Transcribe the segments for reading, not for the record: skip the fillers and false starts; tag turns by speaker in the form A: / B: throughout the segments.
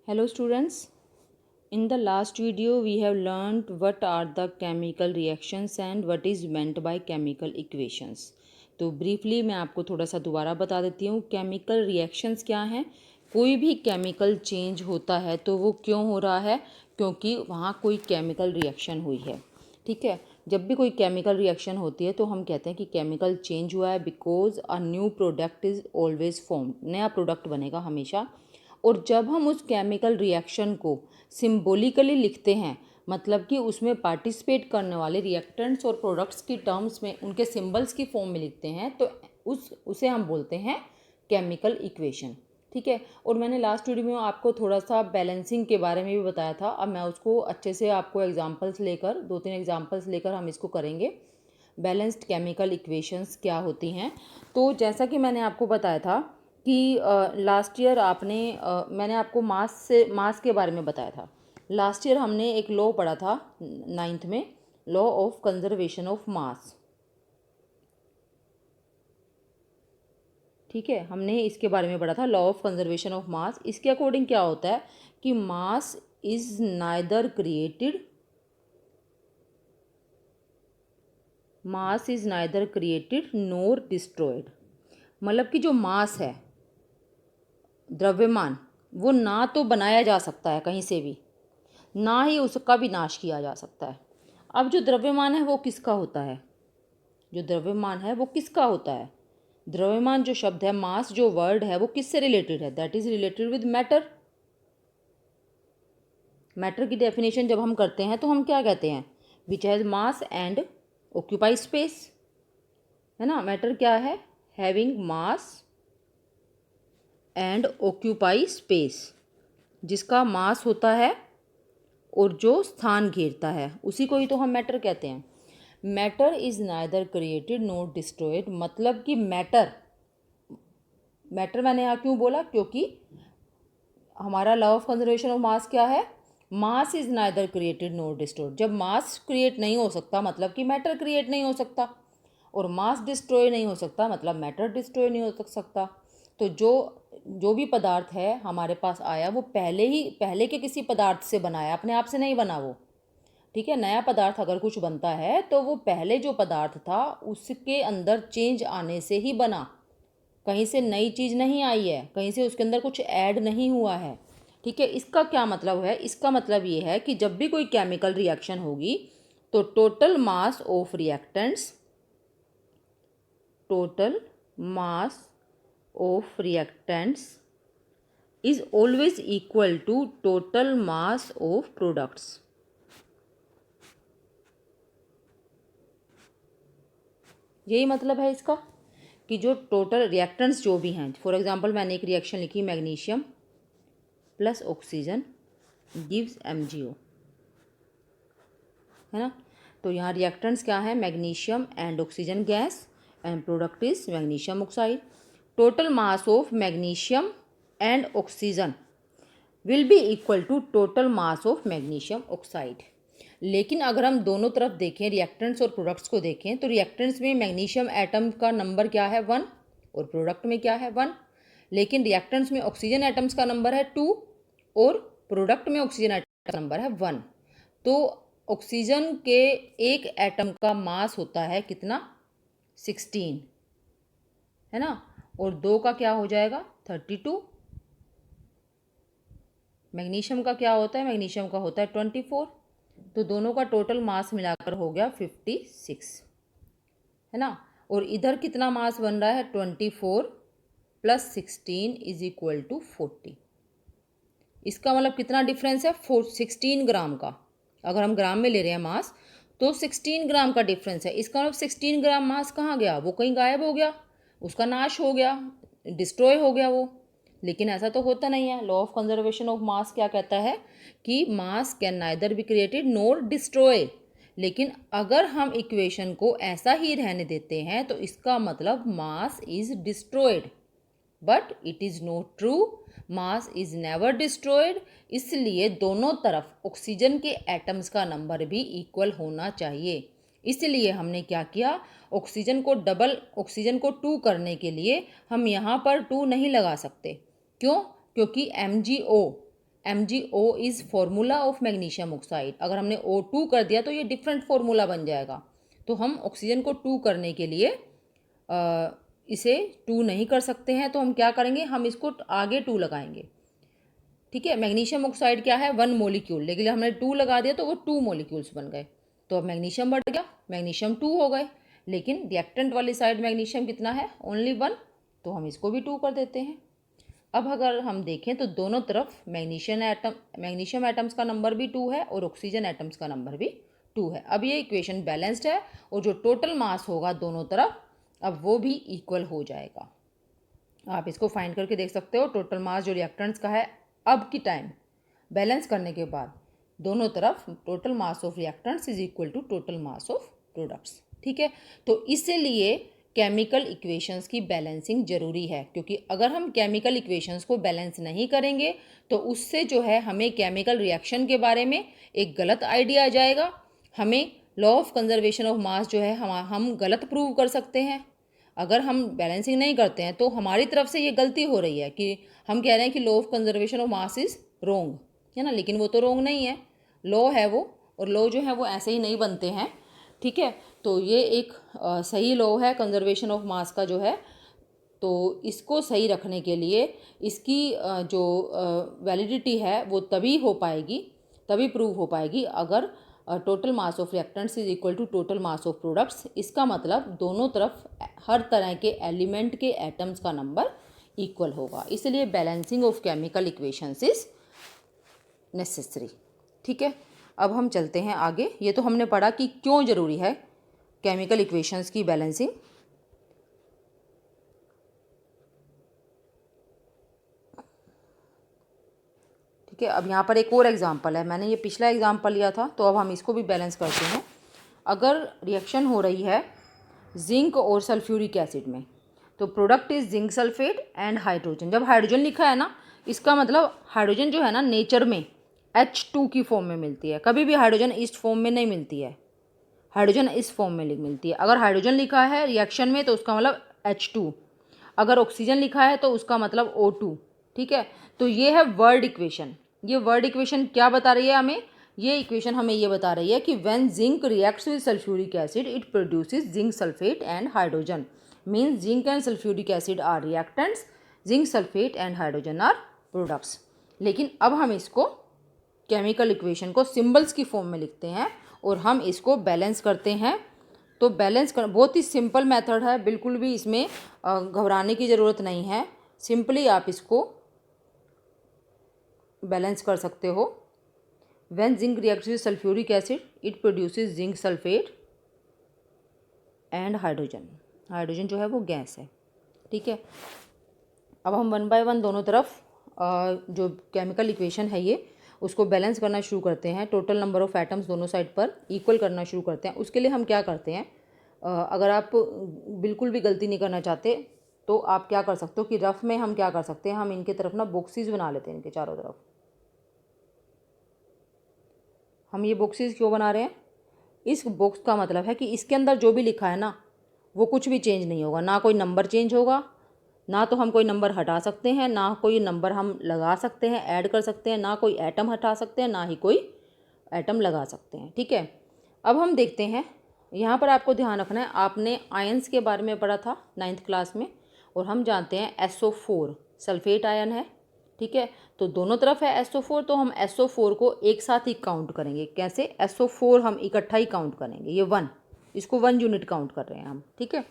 A: Hello students, in the last video we have learned what are the chemical reactions and what is meant by chemical equations. तो briefly मैं आपको थोड़ा सा दोबारा बता देती हूँ chemical reactions क्या हैं। कोई भी chemical change होता है तो वो क्यों हो रहा है, क्योंकि वहाँ कोई chemical reaction हुई है। ठीक है, जब भी कोई केमिकल रिएक्शन होती है तो हम कहते हैं कि केमिकल चेंज हुआ है because a new product is always form, नया प्रोडक्ट बनेगा हमेशा। और जब हम उस केमिकल रिएक्शन को सिम्बोलिकली लिखते हैं, मतलब कि उसमें पार्टिसिपेट करने वाले रिएक्टेंट्स और प्रोडक्ट्स की टर्म्स में उनके सिंबल्स की फॉर्म में लिखते हैं, तो उसे हम बोलते हैं केमिकल इक्वेशन। ठीक है, और मैंने लास्ट वीडियो में आपको थोड़ा सा बैलेंसिंग के बारे में भी बताया था। अब मैं उसको अच्छे से आपको एग्जांपल्स लेकर 2-3 एग्जांपल्स लेकर हम इसको करेंगे। बैलेंस्ड केमिकल इक्वेशंस क्या होती हैं। तो जैसा कि मैंने आपको बताया था कि लास्ट ईयर मैंने आपको मास के बारे में बताया था। लास्ट ईयर हमने एक लॉ पढ़ा था 9th में, लॉ ऑफ कंजर्वेशन ऑफ मास। ठीक है, हमने इसके बारे में पढ़ा था, लॉ ऑफ कंजर्वेशन ऑफ मास। इसके अकॉर्डिंग क्या होता है कि mass is neither created NOR destroyed. मतलब कि जो मास है, द्रव्यमान, वो ना तो बनाया जा सकता है कहीं से भी, ना ही उसका भी नाश किया जा सकता है। अब जो द्रव्यमान है वो किसका होता है, द्रव्यमान जो शब्द है, मास जो वर्ड है, वो किससे रिलेटेड है, that is related with matter. Matter की डेफिनेशन जब हम करते हैं तो हम क्या कहते हैं, which has mass and occupy space, है ना। मैटर क्या है, having mass and occupy space, जिसका मास होता है और जो स्थान घेरता है, उसी को ही तो हम मैटर कहते हैं। Matter is neither created nor destroyed, मतलब कि मैटर मैंने यहाँ क्यों बोला, क्योंकि हमारा लॉ ऑफ कंजर्वेशन ऑफ मास क्या है, mass is neither created nor destroyed. जब मास क्रिएट नहीं हो सकता मतलब कि मैटर क्रिएट नहीं हो सकता, और मास डिस्ट्रॉय नहीं हो सकता मतलब मैटर डिस्ट्रॉय नहीं हो सकता। तो जो भी पदार्थ है हमारे पास आया, वो पहले के किसी पदार्थ से बनाया, अपने आप से नहीं बना वो। ठीक है, नया पदार्थ अगर कुछ बनता है तो वो पहले जो पदार्थ था उसके अंदर चेंज आने से ही बना, कहीं से नई चीज़ नहीं आई है, कहीं से उसके अंदर कुछ ऐड नहीं हुआ है। ठीक है, इसका क्या मतलब है, इसका मतलब ये है कि जब भी कोई केमिकल रिएक्शन होगी तो total mass of reactants is always equal to total mass of products। यही मतलब है इसका कि जो टोटल रिएक्टेंट्स जो भी हैं, फॉर एग्जांपल मैंने एक रिएक्शन लिखी, magnesium plus oxygen gives MgO, है ना। तो यहाँ रिएक्टेंट्स क्या है, magnesium and oxygen gas, and product is magnesium oxide. Total mass of magnesium and oxygen will be equal to total mass of magnesium oxide. लेकिन अगर हम दोनों तरफ देखें, रिएक्टेंट्स और प्रोडक्ट्स को देखें, तो रिएक्टेंट्स में मैग्नीशियम एटम का नंबर क्या है, 1, और प्रोडक्ट में क्या है, 1। लेकिन रिएक्टेंट्स में ऑक्सीजन एटम्स का नंबर है 2 और प्रोडक्ट में ऑक्सीजन एटम का नंबर है 1। तो ऑक्सीजन के एक एटम का मास होता है कितना, 16, है ना, और 2 का क्या हो जाएगा, 32। मैग्नीशियम का क्या होता है, मैग्नीशियम का होता है 24। तो दोनों का टोटल मास मिलाकर हो गया 56, है ना। और इधर कितना मास बन रहा है, 24 प्लस 16 इज इक्वल टू 40। इसका मतलब कितना डिफरेंस है, 16 ग्राम का। अगर हम ग्राम में ले रहे हैं मास तो 16 ग्राम का डिफरेंस है। इसका मतलब 16 ग्राम मास कहाँ गया, वो कहीं गायब हो गया, उसका नाश हो गया, डिस्ट्रॉय हो गया वो। लेकिन ऐसा तो होता नहीं है। लॉ ऑफ कंजर्वेशन ऑफ मास क्या कहता है कि मास can neither be created NOR destroy. लेकिन अगर हम इक्वेशन को ऐसा ही रहने देते हैं तो इसका मतलब mass is destroyed, but it is not true, mass is never destroyed. इसलिए दोनों तरफ ऑक्सीजन के एटम्स का नंबर भी इक्वल होना चाहिए। इसलिए हमने क्या किया, ऑक्सीजन को 2 करने के लिए हम यहाँ पर 2 नहीं लगा सकते। क्यों, क्योंकि MgO MgO is formula of magnesium oxide. अगर हमने O2 कर दिया तो ये डिफरेंट फॉर्मूला बन जाएगा। तो हम ऑक्सीजन को 2 करने के लिए इसे 2 नहीं कर सकते हैं, तो हम क्या करेंगे, हम इसको आगे 2 लगाएंगे। ठीक है, मैग्नीशियम ऑक्साइड क्या है, 1 मोलिक्यूल, लेकिन हमने 2 लगा दिया तो वो 2 मोलिक्यूल्स बन गए। तो अब मैग्नीशियम बढ़ गया, मैग्नीशियम 2 हो गए, लेकिन रिएक्टेंट वाली साइड मैग्नीशियम कितना है, ओनली 1, तो हम इसको भी 2 कर देते हैं। अब अगर हम देखें तो दोनों तरफ मैग्नीशियम एटम्स का नंबर भी 2 है और ऑक्सीजन एटम्स का नंबर भी 2 है। अब ये इक्वेशन बैलेंस्ड है और जो टोटल मास होगा दोनों तरफ अब वो भी इक्वल हो जाएगा। आप इसको फाइंड करके देख सकते हो, टोटल मास जो रिएक्टेंट्स का है अब की टाइम बैलेंस करने के बाद दोनों तरफ total mass of reactants is equal to total mass of products. ठीक है, तो इसलिए केमिकल इक्वेशंस की बैलेंसिंग जरूरी है, क्योंकि अगर हम केमिकल इक्वेशंस को बैलेंस नहीं करेंगे तो उससे जो है हमें केमिकल रिएक्शन के बारे में एक गलत आइडिया आ जाएगा। हमें लॉ ऑफ कंजर्वेशन ऑफ मास जो है हम गलत प्रूव कर सकते हैं। अगर हम बैलेंसिंग नहीं करते हैं तो हमारी तरफ से ये गलती हो रही है कि हम कह रहे हैं कि law of conservation of mass is wrong, है ना, लेकिन वो तो रोंग नहीं है, लॉ है वो, और लॉ जो है वो ऐसे ही नहीं बनते हैं। ठीक है, तो ये एक सही लॉ है कंजर्वेशन ऑफ मास का जो है। तो इसको सही रखने के लिए इसकी जो वैलिडिटी है वो तभी हो पाएगी, तभी प्रूव हो पाएगी अगर total mass of reactants is equal to total mass of products. इसका मतलब दोनों तरफ हर तरह के एलिमेंट के एटम्स का नंबर इक्वल होगा, इसलिए balancing of chemical equations is necessary. ठीक है, अब हम चलते हैं आगे। ये तो हमने पढ़ा कि क्यों ज़रूरी है केमिकल इक्वेशंस की बैलेंसिंग। ठीक है, अब यहाँ पर एक और एग्जांपल है, मैंने ये पिछला एग्जांपल लिया था तो अब हम इसको भी बैलेंस करते हैं। अगर रिएक्शन हो रही है जिंक और सल्फ्यूरिक एसिड में, तो product is zinc sulphate and hydrogen. जब हाइड्रोजन लिखा है ना, इसका मतलब हाइड्रोजन जो है ना नेचर में H2 की फॉर्म में मिलती है, कभी भी हाइड्रोजन इस फॉर्म में नहीं मिलती है, हाइड्रोजन इस फॉर्म में मिलती है। अगर हाइड्रोजन लिखा है रिएक्शन में तो उसका मतलब H2, अगर ऑक्सीजन लिखा है तो उसका मतलब O2। ठीक है, तो ये है वर्ड इक्वेशन। ये वर्ड इक्वेशन क्या बता रही है हमें, ये इक्वेशन हमें ये बता रही है कि when zinc reacts with sulphuric acid it produces zinc sulphate and hydrogen, means zinc and sulphuric acid are reactants, zinc sulphate and hydrogen are products. लेकिन अब हम इसको केमिकल इक्वेशन को सिंबल्स की फॉर्म में लिखते हैं और हम इसको बैलेंस करते हैं। तो बैलेंस कर बहुत ही सिंपल मेथड है, बिल्कुल भी इसमें घबराने की ज़रूरत नहीं है, सिंपली आप इसको बैलेंस कर सकते हो। When zinc reacts with sulphuric acid it produces zinc sulphate and hydrogen, hydrogen जो है वो गैस है। ठीक है, अब हम 1 बाय 1 दोनों तरफ जो केमिकल इक्वेशन है ये उसको बैलेंस करना शुरू करते हैं। टोटल नंबर ऑफ़ एटम्स दोनों साइड पर इक्वल करना शुरू करते हैं। उसके लिए हम क्या करते हैं, अगर आप बिल्कुल भी गलती नहीं करना चाहते तो आप क्या कर सकते हो कि रफ में हम क्या कर सकते हैं, हम इनके तरफ ना बॉक्सेस बना लेते हैं, इनके चारों तरफ। हम ये बॉक्सेस क्यों बना रहे हैं, इस बॉक्स का मतलब है कि इसके अंदर जो भी लिखा है ना वो कुछ भी चेंज नहीं होगा, ना कोई नंबर चेंज होगा, ना तो हम कोई नंबर हटा सकते हैं, ना कोई नंबर हम लगा सकते हैं, ऐड कर सकते हैं, ना कोई एटम हटा सकते हैं, ना ही कोई एटम लगा सकते हैं। ठीक है, अब हम देखते हैं, यहाँ पर आपको ध्यान रखना है, आपने आयंस के बारे में पढ़ा था 9th क्लास में, और हम जानते हैं SO4 सल्फेट आयन है। ठीक है, तो दोनों तरफ है SO4, तो हम SO4 को एक साथ ही काउंट करेंगे। कैसे, SO4 हम इकट्ठा ही काउंट करेंगे, ये 1, इसको 1 यूनिट काउंट कर रहे हैं हम। ठीक है,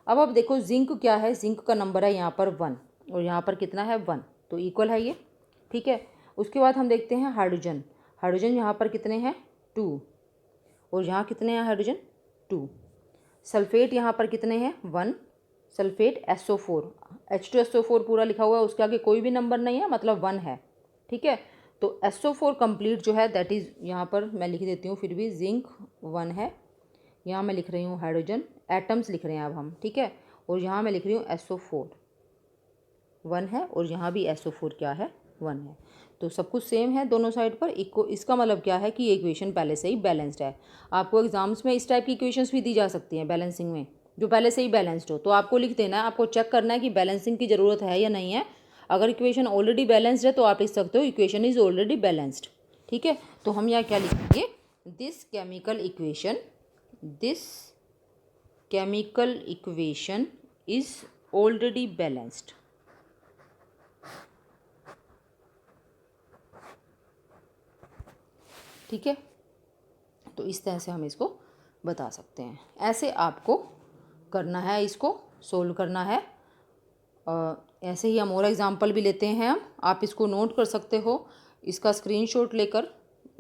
A: अब देखो जिंक क्या है, जिंक का नंबर है यहाँ पर 1 और यहाँ पर कितना है 1, तो इक्वल है ये। ठीक है, उसके बाद हम देखते हैं हाइड्रोजन, हाइड्रोजन यहाँ पर कितने हैं 2 और यहाँ कितने हैं हाइड्रोजन 2। सल्फेट यहाँ पर कितने हैं 1, सल्फेट SO4, H2SO4 पूरा लिखा हुआ है, उसके आगे कोई भी नंबर नहीं है, मतलब 1 है। ठीक है, तो SO4 कंप्लीट जो है दैट इज़, यहाँ पर मैं लिख देती हूँ फिर भी, जिंक 1 है, यहाँ मैं लिख रही हूँ हाइड्रोजन, एटम्स लिख रहे हैं अब हम। ठीक है, और यहाँ मैं लिख रही हूँ SO4 1 है और यहाँ भी SO4 क्या है 1 है, तो सब कुछ सेम है दोनों साइड पर। इसका मतलब क्या है कि ये इक्वेशन पहले से ही बैलेंस्ड है। आपको एग्जाम्स में इस टाइप की इक्वेशंस भी दी जा सकती हैं बैलेंसिंग में, जो पहले से ही बैलेंस्ड हो, तो आपको लिख देना है, आपको चेक करना है कि बैलेंसिंग की ज़रूरत है या नहीं है। अगर इक्वेशन ऑलरेडी बैलेंस्ड है तो आप लिख सकते हो इक्वेशन इज ऑलरेडी बैलेंस्ड। ठीक है, तो हम यहाँ क्या लिखेंगे, this chemical equation is already balanced. ठीक है, तो इस तरह से हम इसको बता सकते हैं। ऐसे आपको करना है, इसको सोल्व करना है। ऐसे ही हम और एग्जांपल भी लेते हैं आप इसको नोट कर सकते हो, इसका स्क्रीनशॉट लेकर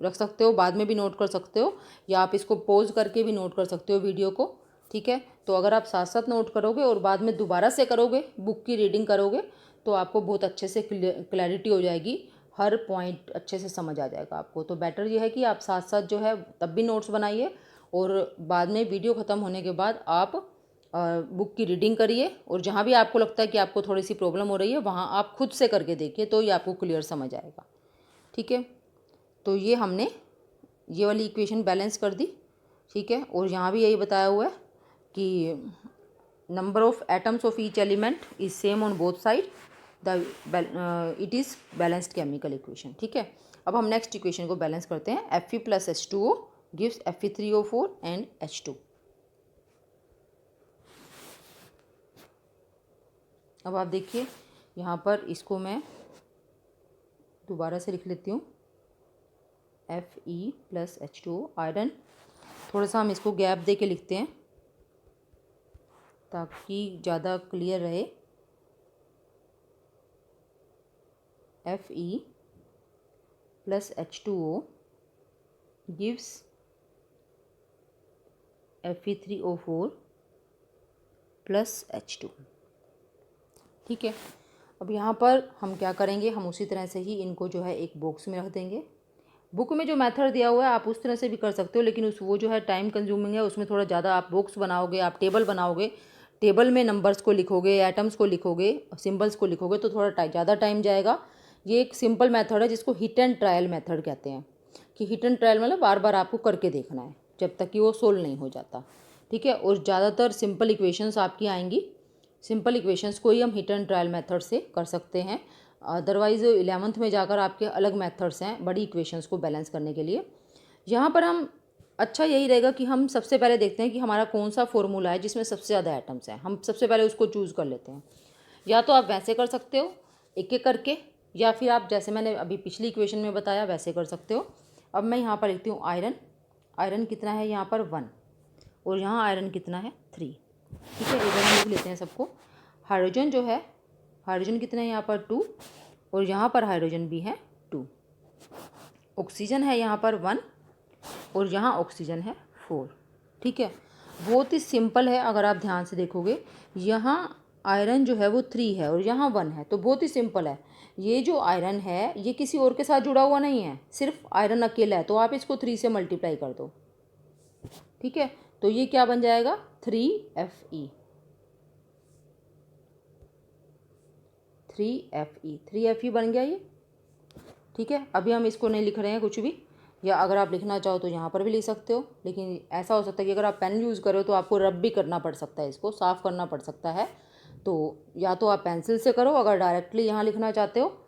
A: रख सकते हो, बाद में भी नोट कर सकते हो, या आप इसको पॉज करके भी नोट कर सकते हो वीडियो को। ठीक है, तो अगर आप साथ साथ नोट करोगे और बाद में दोबारा से करोगे, बुक की रीडिंग करोगे, तो आपको बहुत अच्छे से क्लैरिटी हो जाएगी, हर पॉइंट अच्छे से समझ आ जाएगा आपको। तो बेटर ये है कि आप साथ साथ जो है तब भी नोट्स बनाइए और बाद में वीडियो ख़त्म होने के बाद आप बुक की रीडिंग करिए, और जहाँ भी आपको लगता है कि आपको थोड़ी सी प्रॉब्लम हो रही है वहाँ आप खुद से करके देखिए, तो ये आपको क्लियर समझ आएगा। ठीक है, तो ये हमने ये वाली इक्वेशन बैलेंस कर दी। ठीक है, और यहाँ भी यही बताया हुआ है कि number of atoms of each element is same on both side, it is balanced chemical equation. ठीक है, अब हम नेक्स्ट इक्वेशन को बैलेंस करते हैं। Fe + H2O gives Fe3O4 and H2। अब आप देखिए यहाँ पर, इसको मैं दोबारा से लिख लेती हूँ, Fe + H2O आयरन। थोड़ा सा हम इसको गैप दे के लिखते हैं ताकि ज़्यादा क्लियर रहे। Fe + H2O gives Fe3O4 + H2। ठीक है, अब यहाँ पर हम क्या करेंगे, हम उसी तरह से ही इनको जो है एक बॉक्स में रख देंगे। बुक में जो मेथड दिया हुआ है आप उस तरह से भी कर सकते हो, लेकिन वो जो है टाइम कंज्यूमिंग है, उसमें थोड़ा ज़्यादा आप बॉक्स बनाओगे, आप टेबल बनाओगे, टेबल में नंबर्स को लिखोगे, एटम्स को लिखोगे, सिंबल्स को लिखोगे, तो थोड़ा ज़्यादा टाइम जाएगा। ये एक सिंपल मेथड है जिसको हिट एंड ट्रायल मेथड कहते हैं, कि हिट एंड ट्रायल मतलब बार बार आपको करके देखना है जब तक कि वो सोल्व नहीं हो जाता। ठीक है, और ज़्यादातर सिंपल इक्वेशंस आपकी आएंगी, सिंपल इक्वेशंस को ही हम हिट एंड ट्रायल मेथड से कर सकते हैं। अदरवाइज़ 11th में जाकर आपके अलग मेथड्स हैं बड़ी इक्वेशंस को बैलेंस करने के लिए। यहाँ पर हम अच्छा यही रहेगा कि हम सबसे पहले देखते हैं कि हमारा कौन सा फॉर्मूला है जिसमें सबसे ज़्यादा एटम्स हैं, हम सबसे पहले उसको चूज़ कर लेते हैं। या तो आप वैसे कर सकते हो एक एक करके, या फिर आप जैसे मैंने अभी पिछली इक्वेशन में बताया वैसे कर सकते हो। अब मैं यहाँ पर लिखती हूँ आयरन। आयरन कितना है यहाँ पर 1, और यहाँ आयरन कितना है 3। ठीक है, इधर हम लिख लेते हैं सबको। हाइड्रोजन जो है, हाइड्रोजन कितना है यहाँ पर 2, और यहाँ पर हाइड्रोजन भी है 2। ऑक्सीजन है यहाँ पर 1, और यहाँ ऑक्सीजन है 4। ठीक है, बहुत ही सिंपल है। अगर आप ध्यान से देखोगे, यहाँ आयरन जो है वो 3 है और यहाँ 1 है, तो बहुत ही सिंपल है। ये जो आयरन है ये किसी और के साथ जुड़ा हुआ नहीं है, सिर्फ आयरन अकेला है, तो आप इसको 3 से मल्टीप्लाई कर दो। ठीक है, तो ये क्या बन जाएगा 3Fe। 3Fe बन गया ये। ठीक है, अभी हम इसको नहीं लिख रहे हैं कुछ भी, या अगर आप लिखना चाहो तो यहाँ पर भी लिख सकते हो, लेकिन ऐसा हो सकता है कि अगर आप पेन यूज़ करो तो आपको रब भी करना पड़ सकता है, इसको साफ़ करना पड़ सकता है। तो या तो आप पेंसिल से करो, अगर डायरेक्टली यहाँ लिखना चाहते हो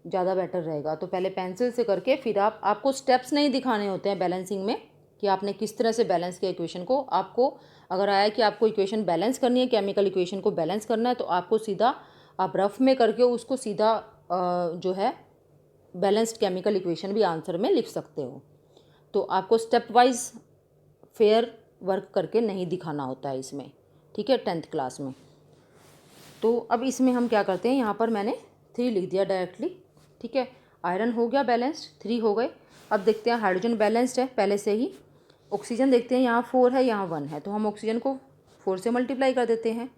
A: ज़्यादा बेटर रहेगा, तो पहले पेंसिल से करके फिर आपको स्टेप्स नहीं दिखाने होते हैं बैलेंसिंग में कि आपने किस तरह से बैलेंस किया इक्वेशन को। आपको अगर आया कि आपको इक्वेशन बैलेंस करनी है, केमिकल इक्वेशन को बैलेंस करना है, तो आपको सीधा आप रफ में करके उसको सीधा जो है बैलेंस्ड केमिकल इक्वेशन भी आंसर में लिख सकते हो। तो आपको स्टेप वाइज फेयर वर्क करके नहीं दिखाना होता है इसमें। ठीक है, 10th क्लास में। तो अब इसमें हम क्या करते हैं, यहाँ पर मैंने 3 लिख दिया डायरेक्टली। ठीक है, आयरन हो गया बैलेंस्ड, 3 हो गए। अब देखते हैं हाइड्रोजन बैलेंस्ड है पहले से ही। ऑक्सीजन देखते हैं, यहाँ 4 है यहाँ 1 है, तो हम ऑक्सीजन को 4 से मल्टीप्लाई कर देते हैं।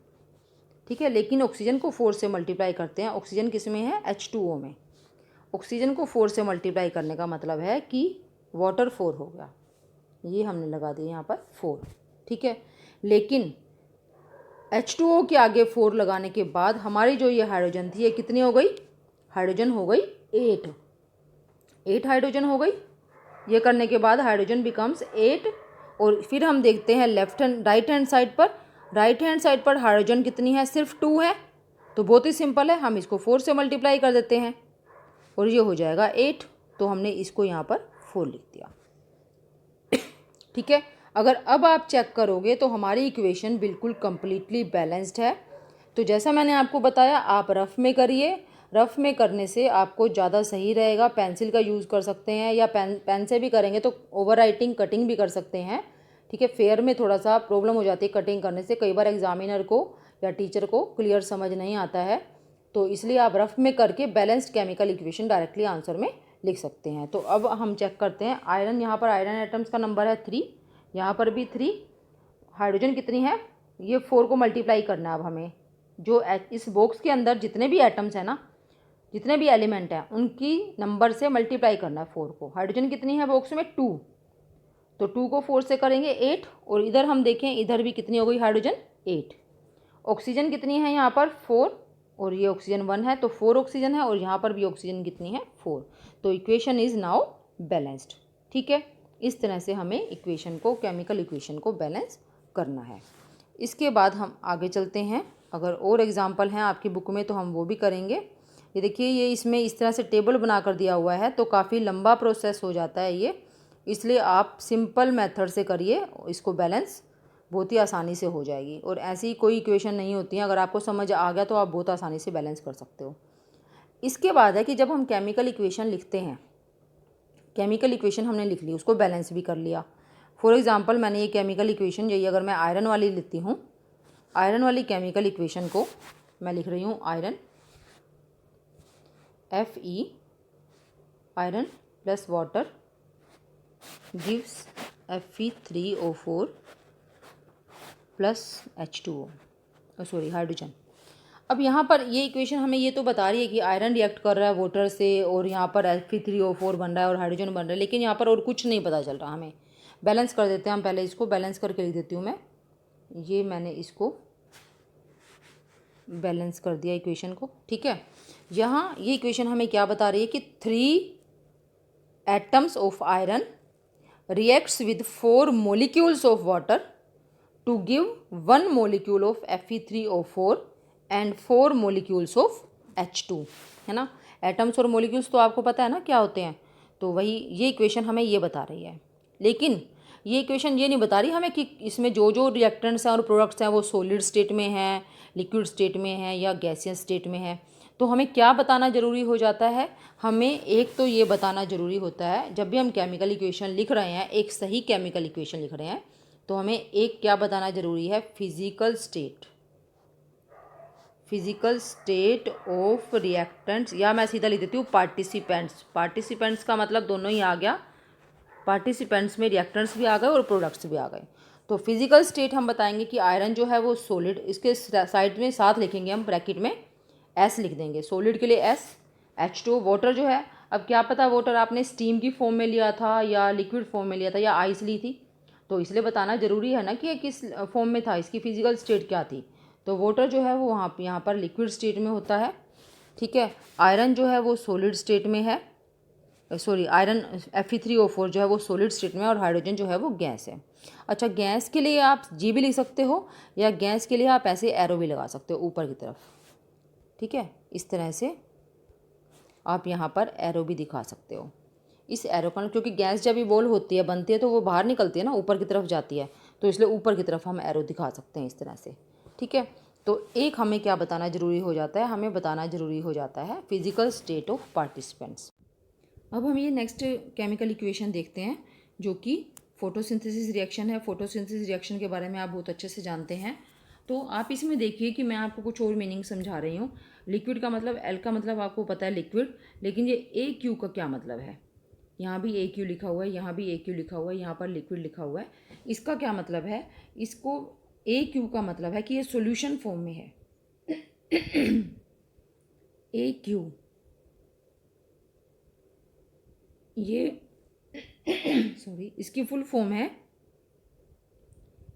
A: ठीक है, लेकिन ऑक्सीजन को 4 से मल्टीप्लाई करते हैं, ऑक्सीजन किस में है H2O में। ऑक्सीजन को 4 से मल्टीप्लाई करने का मतलब है कि वाटर 4 हो गया, ये हमने लगा दिया यहाँ पर 4। ठीक है, लेकिन H2O के आगे 4 लगाने के बाद हमारी जो ये हाइड्रोजन थी ये कितनी हो गई, हाइड्रोजन हो गई 8 हाइड्रोजन हो गई। ये करने के बाद हाइड्रोजन बिकम्स 8। और फिर हम देखते हैं राइट हैंड साइड पर हाइड्रोजन कितनी है, सिर्फ 2 है। तो बहुत ही सिंपल है, हम इसको 4 से मल्टीप्लाई कर देते हैं और ये हो जाएगा 8। तो हमने इसको यहाँ पर 4 लिख दिया। ठीक है, अगर अब आप चेक करोगे तो हमारी इक्वेशन बिल्कुल कंप्लीटली बैलेंस्ड है। तो जैसा मैंने आपको बताया, आप रफ़ में करिए, रफ़ में करने से आपको ज़्यादा सही रहेगा। पेंसिल का यूज़ कर सकते हैं या पेन से भी करेंगे तो ओवर राइटिंग कटिंग भी कर सकते हैं। ठीक है, फेयर में थोड़ा सा प्रॉब्लम हो जाती है कटिंग करने से, कई बार एग्जामिनर को या टीचर को क्लियर समझ नहीं आता है, तो इसलिए आप रफ़ में करके balanced chemical equation directly answer में लिख सकते हैं। तो अब हम चेक करते हैं। आयरन, यहाँ पर आयरन एटम्स का नंबर है 3, यहाँ पर भी 3। हाइड्रोजन कितनी है, ये 4 को मल्टीप्लाई करना है। अब हमें जो इस बॉक्स के अंदर जितने भी एटम्स हैं ना, जितने भी एलिमेंट हैं, उनकी नंबर से मल्टीप्लाई करना है 4 को। हाइड्रोजन कितनी है बॉक्स में, 2, तो 2 को 4 से करेंगे 8। और इधर हम देखें, इधर भी कितनी हो गई हाइड्रोजन, 8। ऑक्सीजन कितनी है यहाँ पर, 4, और ये ऑक्सीजन 1 है, तो 4 ऑक्सीजन है, और यहाँ पर भी ऑक्सीजन कितनी है, 4। तो इक्वेशन इज़ नाउ बैलेंस्ड। ठीक है, इस तरह से हमें इक्वेशन को, केमिकल इक्वेशन को बैलेंस करना है। इसके बाद हम आगे चलते हैं। अगर और एग्जाम्पल हैं आपकी बुक में तो हम वो भी करेंगे। ये देखिए, ये इसमें इस तरह से टेबल बना कर दिया हुआ है, तो काफ़ी लंबा प्रोसेस हो जाता है ये, इसलिए आप सिंपल मेथड से करिए, इसको बैलेंस बहुत ही आसानी से हो जाएगी। और ऐसी कोई इक्वेशन नहीं होती है, अगर आपको समझ आ गया तो आप बहुत आसानी से बैलेंस कर सकते हो। इसके बाद है कि जब हम केमिकल इक्वेशन लिखते हैं, केमिकल इक्वेशन हमने लिख ली, उसको बैलेंस भी कर लिया। फॉर एग्जांपल, मैंने ये केमिकल इक्वेशन, यही अगर मैं आयरन वाली लेती हूँ, आयरन वाली केमिकल इक्वेशन को मैं लिख रही हूँ iron Fe, iron plus water gives Fe3O4 plus H2O, sorry hydrogen. अब यहाँ पर ये इक्वेशन हमें ये तो बता रही है कि आयरन रिएक्ट कर रहा है वाटर से और यहाँ पर Fe3O4 बन रहा है और हाइड्रोजन बन रहा है, लेकिन यहाँ पर और कुछ नहीं पता चल रहा हमें। बैलेंस कर देते हैं हम, पहले इसको बैलेंस करके लिख देती हूँ मैं। ये मैंने इसको बैलेंस कर दिया इक्वेशन को। ठीक है, यहाँ ये इक्वेशन हमें क्या बता रही है कि 3 atoms of iron reacts with 4 molecules of water to give 1 molecule of Fe3O4 and 4 molecules of H2, है ना। एटम्स और मोलिक्यूल्स तो आपको पता है ना क्या होते हैं, तो वही ये इक्वेशन हमें ये बता रही है। लेकिन ये इक्वेशन ये नहीं बता रही हमें कि इसमें जो जो रिएक्टेंट्स हैं और प्रोडक्ट्स हैं वो सॉलिड स्टेट में हैं, लिक्विड स्टेट में हैं या गैसियस स्टेट में है। तो हमें क्या बताना ज़रूरी हो जाता है, हमें एक तो ये बताना ज़रूरी होता है, जब भी हम केमिकल इक्वेशन लिख रहे हैं, एक सही केमिकल इक्वेशन लिख रहे हैं, तो हमें एक क्या बताना ज़रूरी है, physical state, physical state of reactants, या मैं सीधा लिख देती हूँ पार्टिसिपेंट्स। पार्टिसिपेंट्स का मतलब दोनों ही आ गया, पार्टिसिपेंट्स में रिएक्टेंट्स भी आ गए और प्रोडक्ट्स भी आ गए। तो फिजिकल स्टेट हम बताएंगे कि आयरन जो है वो सॉलिड, इसके साइड में साथ लिखेंगे हम ब्रैकेट में एस लिख देंगे, सॉलिड के लिए एस। H2 वाटर जो है, अब क्या पता वाटर आपने स्टीम की फॉर्म में लिया था या लिक्विड फॉर्म में लिया था या आइस ली थी, तो इसलिए बताना ज़रूरी है ना कि किस फॉर्म में था, इसकी फिजिकल स्टेट क्या थी। तो वाटर जो है वो वहाँ यहाँ पर लिक्विड स्टेट में होता है। ठीक है, आयरन जो है वो सॉलिड स्टेट में है, सॉरी आयरन Fe3O4 जो है वो सॉलिड स्टेट में, और हाइड्रोजन जो है वो गैस है। अच्छा, गैस के लिए आप जी भी लिख सकते हो या गैस के लिए आप ऐसे एरो भी लगा सकते हो ऊपर की तरफ। ठीक है, इस तरह से आप यहाँ पर एरो भी दिखा सकते हो। इस एरो का, क्योंकि गैस जब इवॉल्व होती है, बनती है, तो वो बाहर निकलती है ना, ऊपर की तरफ जाती है, तो इसलिए ऊपर की तरफ हम एरो दिखा सकते हैं इस तरह से। ठीक है, तो एक हमें क्या बताना ज़रूरी हो जाता है, हमें बताना ज़रूरी हो जाता है फिजिकल स्टेट ऑफ पार्टिसिपेंट्स। अब हम ये नेक्स्ट केमिकल इक्वेशन देखते हैं जो कि फोटोसिंथेसिस रिएक्शन है। फोटोसिंथेसिस रिएक्शन के बारे में आप बहुत अच्छे से जानते हैं, तो आप इसमें देखिए कि मैं आपको कुछ और मीनिंग समझा रही हूँ। लिक्विड का मतलब, एल का मतलब आपको पता है लिक्विड, लेकिन ये ए क्यू का क्या मतलब है, यहाँ भी ए क्यू लिखा हुआ है, यहाँ भी ए क्यू लिखा हुआ है, यहाँ पर लिक्विड लिखा हुआ है, इसका क्या मतलब है। इसको ए क्यू का मतलब है कि ये सॉल्यूशन फॉर्म में है। ए क्यू ये सॉरी, इसकी फुल फॉर्म है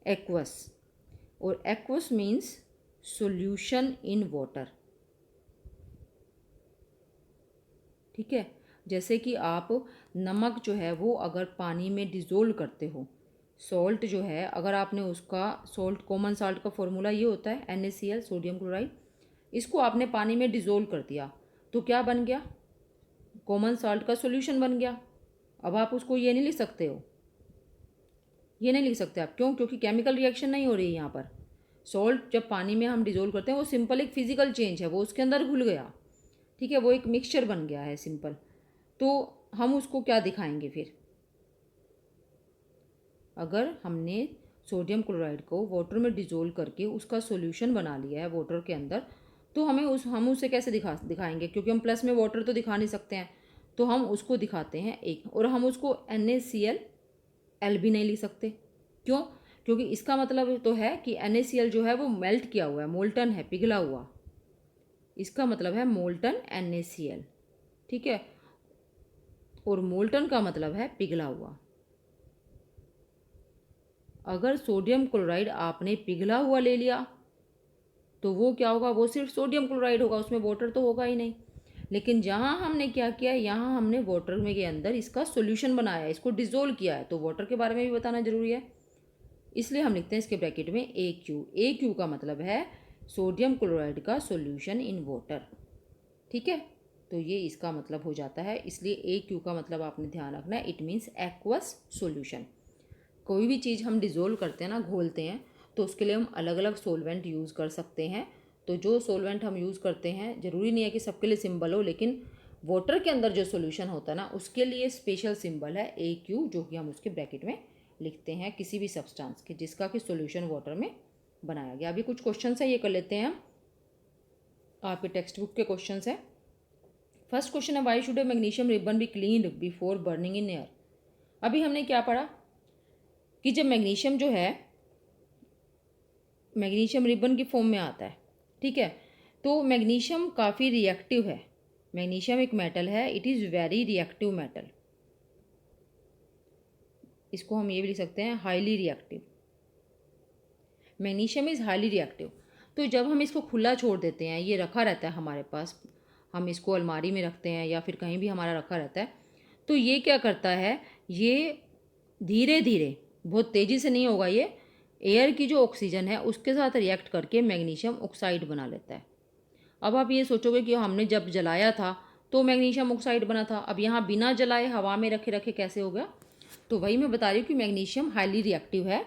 A: एक्वस, और aqueous means solution in water. ठीक है, जैसे कि आप नमक जो है वो अगर पानी में डिज़ोल्व करते हो, सॉल्ट जो है अगर आपने उसका, सॉल्ट कॉमन सॉल्ट का फॉर्मूला ये होता है NaCl, सोडियम क्लोराइड, इसको आपने पानी में डिज़ोल्व कर दिया तो क्या बन गया, कॉमन सॉल्ट का सॉल्यूशन बन गया। अब आप उसको ये नहीं लिख सकते हो, ये नहीं लिख सकते आप, क्यों? क्योंकि केमिकल रिएक्शन नहीं हो रही है यहाँ पर। सॉल्ट जब पानी में हम डिज़ोल्व करते हैं वो सिंपल एक फिजिकल चेंज है, वो उसके अंदर घुल गया, ठीक है, वो एक मिक्सचर बन गया है सिंपल। तो हम उसको क्या दिखाएंगे फिर? अगर हमने सोडियम क्लोराइड को वाटर में डिज़ोल्व करके उसका सॉल्यूशन बना लिया है वाटर के अंदर, तो हम उसे कैसे दिखाएंगे? क्योंकि हम प्लस में वाटर तो दिखा नहीं सकते हैं, तो हम उसको दिखाते हैं एक, और हम उसको NaCl भी नहीं लिख सकते। क्यों? क्योंकि इसका मतलब तो है कि NaCl जो है वो मेल्ट किया हुआ है, मोल्टन है, पिघला हुआ, इसका मतलब है मोल्टन NaCl, ठीक है, और मोल्टन का मतलब है पिघला हुआ। अगर सोडियम क्लोराइड आपने पिघला हुआ ले लिया तो वो क्या होगा, वो सिर्फ सोडियम क्लोराइड होगा, उसमें वाटर तो होगा ही नहीं। लेकिन जहाँ हमने क्या किया, यहाँ हमने वाटर में के अंदर इसका सॉल्यूशन बनाया है, इसको डिज़ोल्व किया है, तो वाटर के बारे में भी बताना जरूरी है, इसलिए हम लिखते हैं इसके ब्रैकेट में AQ का मतलब है सोडियम क्लोराइड का सॉल्यूशन इन वाटर, ठीक है। तो ये इसका मतलब हो जाता है, इसलिए AQ का मतलब आपने ध्यान रखना है, इट मीन्स एक्वस सॉल्यूशन। कोई भी चीज़ हम डिज़ोल्व करते हैं ना, घोलते हैं, तो उसके लिए हम अलग अलग सोलवेंट यूज़ कर सकते हैं। तो जो सोलवेंट हम यूज़ करते हैं, ज़रूरी नहीं है कि सबके लिए सिंबल हो, लेकिन वाटर के अंदर जो सोल्यूशन होता है ना, उसके लिए स्पेशल सिंबल है AQ, जो कि हम उसके ब्रैकेट में लिखते हैं किसी भी सब्सटेंस के जिसका कि सोल्यूशन वाटर में बनाया गया। अभी कुछ क्वेश्चन है, ये कर लेते हैं हम, आपके टेक्स्ट बुक के क्वेश्चन है। फर्स्ट क्वेश्चन है, why should A magnesium ribbon be cleaned before burning in air. अभी हमने क्या पढ़ा कि जब मैग्नीशियम जो है मैग्नीशियम रिबन की फॉर्म में आता है, ठीक है, तो मैग्नीशियम काफ़ी रिएक्टिव है। मैग्नीशियम एक मेटल है, it is very reactive metal, इसको हम ये भी लिख सकते हैं highly reactive. Magnesium is highly reactive. तो जब हम इसको खुला छोड़ देते हैं, ये रखा रहता है हमारे पास, हम इसको अलमारी में रखते हैं या फिर कहीं भी हमारा रखा रहता है, तो ये क्या करता है, ये धीरे धीरे, बहुत तेज़ी से नहीं होगा, ये एयर की जो ऑक्सीजन है उसके साथ रिएक्ट करके मैग्नीशियम ऑक्साइड बना लेता है। अब आप ये सोचोगे कि हमने जब जलाया था तो मैग्नीशियम ऑक्साइड बना था, अब यहाँ बिना जलाए हवा में रखे रखे कैसे हो गया? तो वही मैं बता रही हूँ कि मैग्नीशियम हाईली रिएक्टिव है,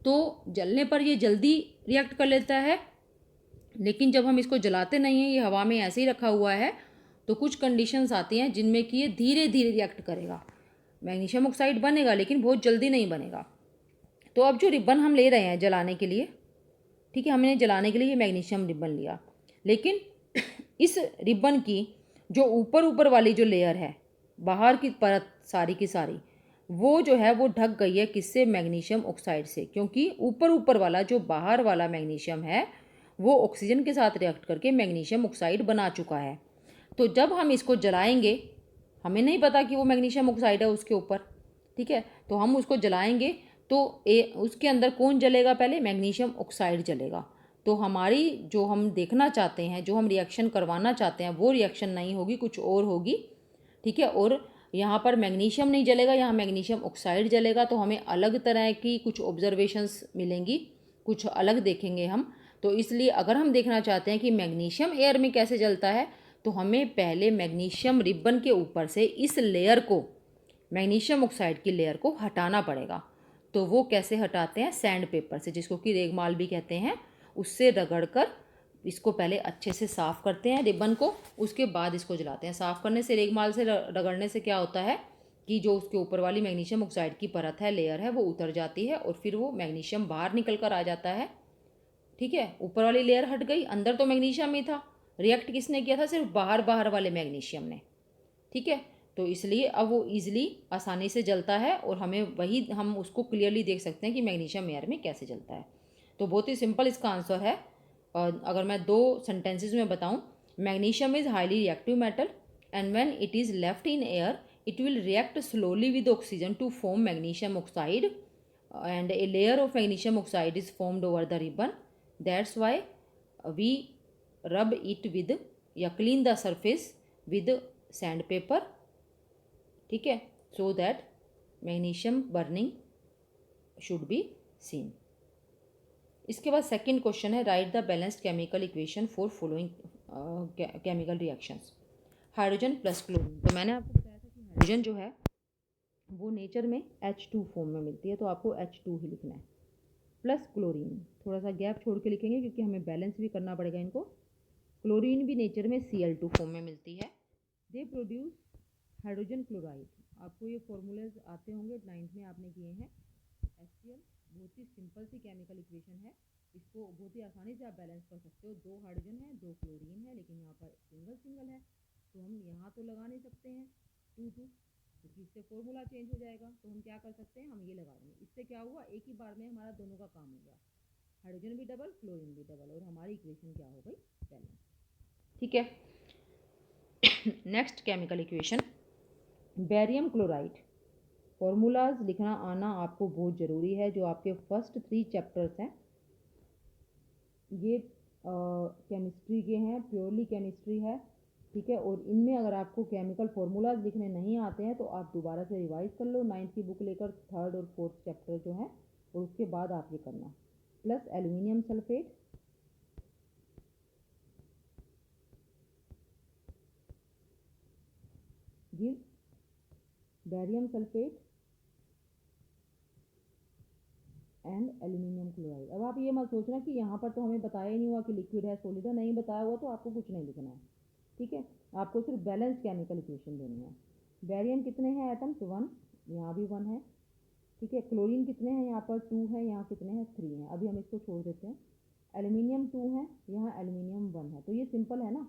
A: तो जलने पर ये जल्दी रिएक्ट कर लेता है, लेकिन जब हम इसको जलाते नहीं हैं, ये हवा में ऐसे ही रखा हुआ है, तो कुछ कंडीशंस आती हैं जिनमें कि ये धीरे धीरे रिएक्ट करेगा, मैग्नीशियम ऑक्साइड बनेगा लेकिन बहुत जल्दी नहीं बनेगा। तो अब जो रिबन हम ले रहे हैं जलाने के लिए, ठीक है, हमने जलाने के लिए ये मैग्नीशियम रिबन लिया, लेकिन इस रिबन की जो ऊपर ऊपर वाली जो लेयर है, बाहर की परत सारी की सारी, वो जो है वो ढक गई है किससे? मैग्नीशियम ऑक्साइड से, क्योंकि ऊपर ऊपर वाला जो बाहर वाला मैग्नीशियम है वो ऑक्सीजन के साथ रिएक्ट करके मैग्नीशियम ऑक्साइड बना चुका है। तो जब हम इसको जलाएंगे, हमें नहीं पता कि वो मैग्नीशियम ऑक्साइड है उसके ऊपर, ठीक है, तो हम उसको जलाएंगे तो उसके अंदर कौन जलेगा? पहले मैग्नीशियम ऑक्साइड जलेगा। तो हमारी जो हम देखना चाहते हैं, जो हम रिएक्शन करवाना चाहते हैं, वो रिएक्शन नहीं होगी, कुछ और होगी, ठीक है। और यहाँ पर मैग्नीशियम नहीं जलेगा, यहाँ मैग्नीशियम ऑक्साइड जलेगा, तो हमें अलग तरह की कुछ ऑब्जर्वेशंस मिलेंगी, कुछ अलग देखेंगे हम। तो इसलिए अगर हम देखना चाहते हैं कि मैग्नीशियम एयर में कैसे जलता है, तो हमें पहले मैग्नीशियम रिबन के ऊपर से इस लेयर को, मैग्नीशियम ऑक्साइड की लेयर को हटाना पड़ेगा। तो वो कैसे हटाते हैं? सैंड पेपर से, जिसको कि रेगमाल भी कहते हैं, उससे रगड़कर इसको पहले अच्छे से साफ़ करते हैं रिबन को, उसके बाद इसको जलाते हैं। साफ़ करने से, रेगमाल से रगड़ने से क्या होता है कि जो उसके ऊपर वाली मैग्नीशियम ऑक्साइड की परत है, लेयर है, वो उतर जाती है और फिर वो मैग्नीशियम बाहर निकल कर आ जाता है, ठीक है। ऊपर वाली लेयर हट गई, अंदर तो मैग्नीशियम ही था, रिएक्ट किसने किया था? सिर्फ बाहर बाहर वाले मैग्नीशियम ने, ठीक है। तो इसलिए अब वो ईजिली आसानी से जलता है और हमें वही, हम उसको क्लियरली देख सकते हैं कि मैग्नीशियम एयर में कैसे जलता है। तो बहुत ही सिंपल इसका आंसर है। और अगर मैं 2 सेंटेंसेज में बताऊं, magnesium is highly reactive metal and when it is left in air it will react slowly with oxygen to form magnesium oxide and a layer of magnesium oxide is formed over the ribbon, that's why we rub it with या clean the surface with sand paper, ठीक है, so that magnesium burning should be seen. इसके बाद second question है write the balanced chemical equation for following chemical reactions. Hydrogen plus chlorine, तो मैंने आपको बताया था कि हाइड्रोजन जो है वो नेचर में H2 फॉर्म में मिलती है, तो आपको H2 ही लिखना है, प्लस क्लोरीन, थोड़ा सा गैप छोड़ के लिखेंगे क्योंकि हमें बैलेंस भी करना पड़ेगा इनको। क्लोरीन भी नेचर में Cl2 फॉर्म में मिलती है। दे प्रोड्यूस हाइड्रोजन क्लोराइड, आपको ये फॉर्मूलेज आते होंगे, 9th में आपने किए हैं। HCl बहुत ही सिंपल सी केमिकल इक्वेशन है, इसको बहुत ही आसानी से आप बैलेंस कर सकते हो। 2 हाइड्रोजन है 2 क्लोरीन है, लेकिन यहाँ पर सिंगल सिंगल है, तो हम यहाँ तो लगा नहीं सकते हैं 2 2, क्योंकि इससे फॉर्मूला चेंज हो जाएगा। तो हम क्या कर सकते हैं, हम ये लगा देंगे। इससे क्या हुआ, एक ही बार में हमारा दोनों का काम हो गया, हाइड्रोजन भी डबल क्लोरीन भी डबल, और हमारी इक्वेशन क्या हो गई, बैलेंस। ठीक है। Next chemical equation barium chloride. Formulas लिखना आना आपको बहुत ज़रूरी है, जो आपके फर्स्ट 3 चैप्टर्स हैं ये केमिस्ट्री के हैं, प्योरली केमिस्ट्री है। ठीक है, और इनमें अगर आपको केमिकल फार्मूलाज लिखने नहीं आते हैं तो आप दोबारा से रिवाइज कर लो 9th की बुक लेकर, 3rd और 4th चैप्टर जो है, और उसके बाद आप ये करना। Plus aluminium sulphate, give barium sulphate and aluminium chloride. अब आप ये मत सोचना कि यहाँ पर तो हमें बताया ही नहीं हुआ कि लिक्विड है सॉलिड है, नहीं बताया हुआ तो आपको कुछ नहीं लिखना है। ठीक है, आपको सिर्फ बैलेंस केमिकल इक्वेशन देनी है। बेरियम कितने हैं एटम्स, 1, यहाँ भी 1 है। ठीक है, क्लोरीन कितने हैं, यहाँ पर 2 है, यहाँ कितने हैं, 3 हैं, अभी हम इसको छोड़ देते हैं। एल्यूमिनियम 2 है, यहाँ एल्यूमिनियम 1 है, तो ये सिंपल है ना,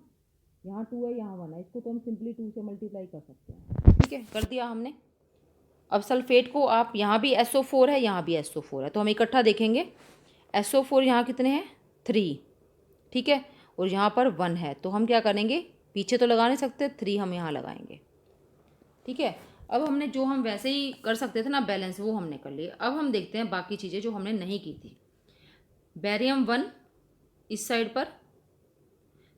A: यहाँ 2 है यहाँ 1 है, इसको तो हम सिंपली 2 से मल्टीप्लाई कर सकते हैं। ठीक है, कर दिया हमने। अब सल्फेट को आप, यहाँ भी SO4 है यहाँ भी SO4 है, तो हम इकट्ठा देखेंगे। SO4 यहाँ कितने हैं, 3, ठीक है, और यहाँ पर 1 है, तो हम क्या करेंगे, पीछे तो लगा नहीं सकते, 3 हम यहाँ लगाएंगे। ठीक है, अब हमने जो हम वैसे ही कर सकते थे ना बैलेंस, वो हमने कर लिया। अब हम देखते हैं बाकी चीज़ें जो हमने नहीं की थी। बेरियम 1 इस साइड पर,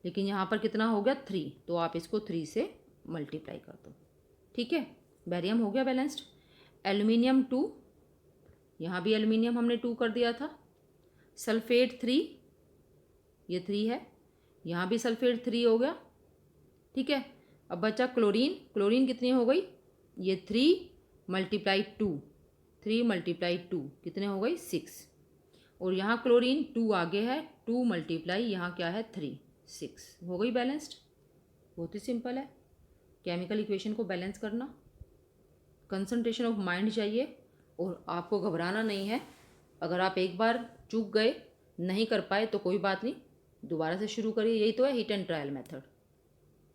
A: लेकिन यहाँ पर कितना हो गया, 3, तो आप इसको 3 से मल्टीप्लाई कर दो। ठीक है, बेरियम हो गया बैलेंस्ड। एल्यूमिनियम 2, यहाँ भी एल्यूमिनियम हमने 2 कर दिया था। सल्फेट 3, ये 3 है, यहाँ भी सल्फेट 3 हो गया। ठीक है, अब बचा क्लोरीन। क्लोरीन कितनी हो गई, ये 3 मल्टीप्लाई 2, 3 मल्टीप्लाई 2 कितने हो गई, 6, और यहाँ क्लोरीन 2 आगे है, 2 मल्टीप्लाई यहाँ क्या है, 3, 6 हो गई बैलेंस्ड। बहुत ही सिंपल है केमिकल इक्वेशन को बैलेंस करना। कंसंट्रेशन ऑफ माइंड चाहिए, और आपको घबराना नहीं है। अगर आप एक बार चूक गए, नहीं कर पाए, तो कोई बात नहीं, दोबारा से शुरू करिए, यही तो है हिट एंड ट्रायल मेथड।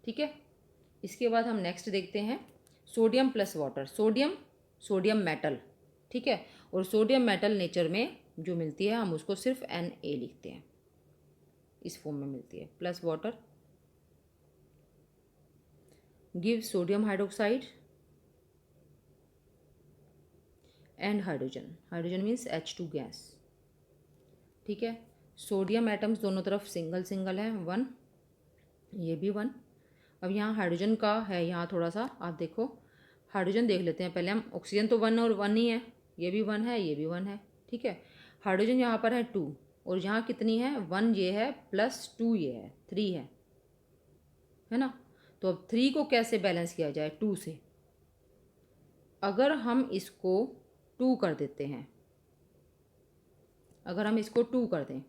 A: ठीक है, इसके बाद हम नेक्स्ट देखते हैं sodium plus water. Sodium metal, ठीक है, और सोडियम मेटल नेचर में जो मिलती है हम उसको सिर्फ Na लिखते हैं, इस फॉर्म में मिलती है, plus water give sodium hydroxide and hydrogen means H2 gas. ठीक है, सोडियम एटम्स दोनों तरफ सिंगल सिंगल है, 1, ये भी 1। अब यहाँ हाइड्रोजन का है, यहाँ थोड़ा सा आप देखो, हाइड्रोजन देख लेते हैं पहले हम। ऑक्सीजन तो 1 और 1 ही है, ये भी 1 है, ये भी 1 है। ठीक है, हाइड्रोजन यहाँ पर है 2, और यहाँ कितनी है, 1 ये है, प्लस 2 ये है, 3 है ना। तो अब 3 को कैसे बैलेंस किया जाए, 2 से। अगर हम इसको 2 कर देते हैं, अगर हम इसको 2 कर दें,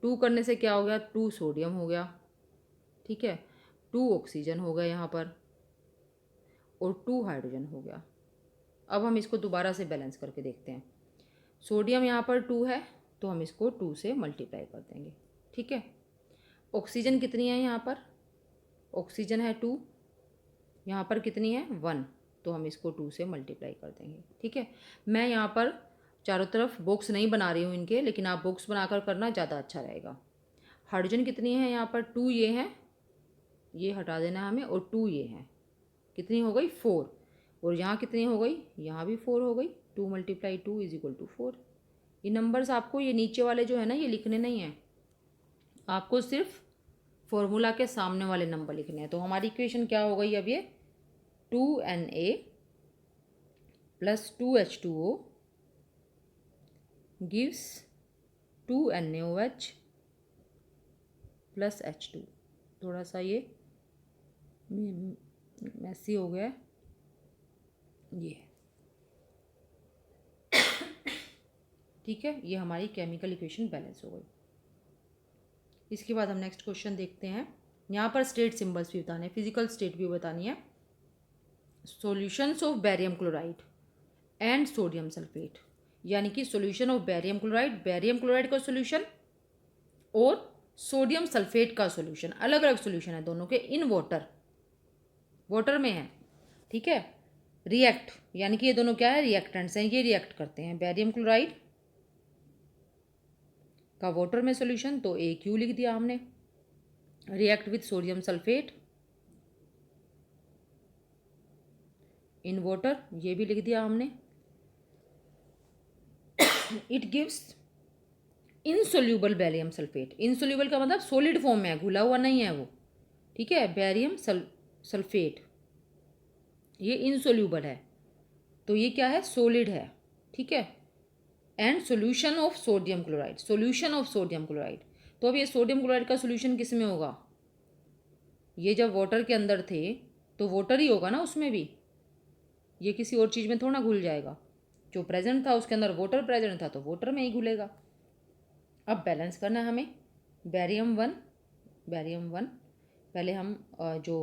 A: 2 करने से क्या हो गया, 2 सोडियम हो गया। ठीक है, 2 ऑक्सीजन हो गया यहाँ पर, और 2 हाइड्रोजन हो गया। अब हम इसको दोबारा से बैलेंस करके देखते हैं। सोडियम यहाँ पर 2 है, तो हम इसको 2 से मल्टीप्लाई कर देंगे। ठीक है, ऑक्सीजन कितनी है यहाँ पर, ऑक्सीजन है 2, यहाँ पर कितनी है, 1, तो हम इसको 2 से मल्टीप्लाई कर देंगे। ठीक है, मैं यहाँ पर चारों तरफ बॉक्स नहीं बना रही हूँ इनके, लेकिन आप बॉक्स बनाकर करना ज़्यादा अच्छा रहेगा। हाइड्रोजन कितनी है यहाँ पर, 2 ये है, ये हटा देना हमें, और 2 ये है, कितनी हो गई, 4, और यहाँ कितनी हो गई, यहाँ भी 4 हो गई। 2 मल्टीप्लाई 2 इज इक्वल टू 4। ये नंबर्स आपको, ये नीचे वाले जो है ना, ये लिखने नहीं हैं, आपको सिर्फ फॉर्मूला के सामने वाले नंबर लिखने हैं। तो हमारी इक्वेशन क्या हो गई अब, ये 2Na plus 2H2O gives 2NaOH plus H2। थोड़ा सा ये मैसी हो गया ये, ठीक है। ये हमारी केमिकल इक्वेशन बैलेंस हो गई। इसके बाद हम नेक्स्ट क्वेश्चन देखते हैं। यहाँ पर स्टेट सिंबल्स भी बताने हैं, फिजिकल स्टेट भी बतानी है। Solutions of barium chloride and sodium sulphate, यानी कि सॉल्यूशन ऑफ बैरियम क्लोराइड का सॉल्यूशन और सोडियम सल्फेट का सॉल्यूशन, अलग अलग सॉल्यूशन है दोनों के, इन वाटर में है, ठीक है। रिएक्ट, यानी कि ये दोनों क्या है, रिएक्टेंट्स हैं, ये रिएक्ट करते हैं। बैरियम क्लोराइड का वाटर में सॉल्यूशन तो AQ लिख दिया हमने। React with sodium sulphate in water, ये भी लिख दिया हमने। It gives insoluble barium sulphate. Insoluble का मतलब सॉलिड फॉर्म में है, घुला हुआ नहीं है वो, ठीक है। बैरियम सल्फेट ये इनसोल्यूबल है, तो ये क्या है, सॉलिड है, ठीक है। And solution of sodium chloride, solution of sodium chloride, तो अब ये सोडियम क्लोराइड का सॉल्यूशन किस में होगा, ये जब वाटर के अंदर थे तो वाटर ही होगा ना उसमें भी, ये किसी और चीज़ में थोड़ा घुल जाएगा। जो प्रेजेंट था उसके अंदर वाटर प्रेजेंट था तो वाटर में ही घुलेगा। अब बैलेंस करना है हमें। बैरियम वन पहले हम जो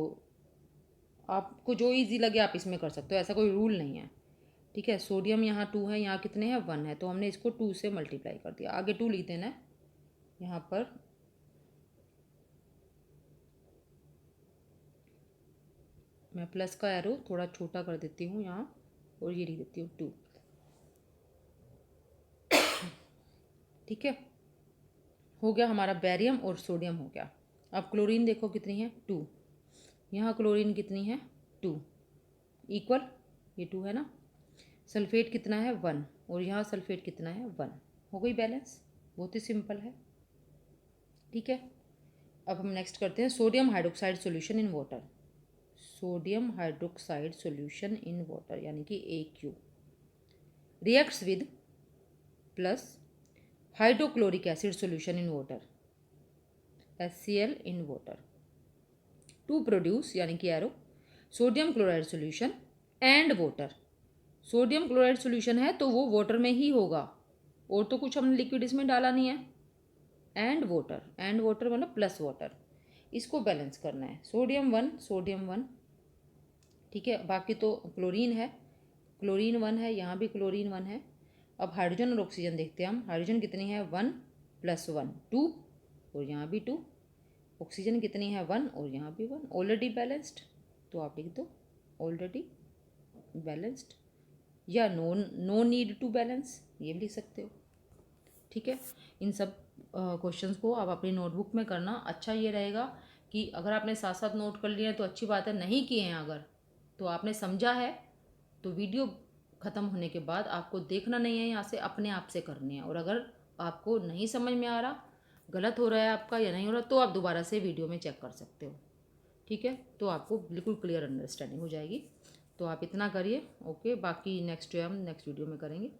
A: आपको जो इजी लगे आप इसमें कर सकते हो, ऐसा कोई रूल नहीं है, ठीक है। सोडियम यहाँ 2 है, यहाँ कितने हैं 1 है, तो हमने इसको 2 से मल्टीप्लाई कर दिया, आगे 2 लिख देना है। यहाँ पर मैं प्लस का एरो थोड़ा छोटा कर देती हूँ यहाँ, और ये लिख देती हूँ 2, ठीक है। हो गया हमारा बैरियम और सोडियम हो गया। अब क्लोरीन देखो कितनी है 2, यहाँ क्लोरीन कितनी है 2, इक्वल, ये 2 है ना। सल्फेट कितना है 1, और यहाँ सल्फेट कितना है 1, हो गई बैलेंस। बहुत ही सिंपल है, ठीक है। अब हम नेक्स्ट करते हैं sodium hydroxide solution in water. Sodium hydroxide solution in water यानी कि AQ reacts with plus hydrochloric acid solution in water HCl in water to produce, यानी कि arrow, sodium chloride solution and water. Sodium chloride solution है तो वो water में ही होगा, और तो कुछ हमने लिक्विड इसमें डाला नहीं है। एंड वाटर मतलब प्लस वाटर, इसको बैलेंस करना है। सोडियम वन, ठीक है। बाकी तो क्लोरीन है, क्लोरीन 1 है, यहाँ भी क्लोरीन 1 है। अब हाइड्रोजन और ऑक्सीजन देखते हैं हम। हाइड्रोजन कितनी है 1 + 1 2, और यहाँ भी 2। ऑक्सीजन कितनी है 1, और यहाँ भी 1। ऑलरेडी बैलेंस्ड, तो आप लिख दो ऑलरेडी बैलेंस्ड, या नो नीड टू बैलेंस, ये भी लिख सकते हो, ठीक है। इन सब क्वेश्चंस को आप अपनी नोटबुक में करना। अच्छा ये रहेगा कि अगर आपने साथ साथ नोट कर लिया तो अच्छी बात है, नहीं किए हैं अगर तो आपने समझा है, तो वीडियो ख़त्म होने के बाद आपको देखना नहीं है, यहाँ से अपने आप से करने हैं। और अगर आपको नहीं समझ में आ रहा, गलत हो रहा है आपका या नहीं हो रहा, तो आप दोबारा से वीडियो में चेक कर सकते हो, ठीक है। तो आपको बिल्कुल क्लियर अंडरस्टैंडिंग हो जाएगी। तो आप इतना करिए, ओके। बाकी नेक्स्ट हम नेक्स्ट वीडियो में करेंगे।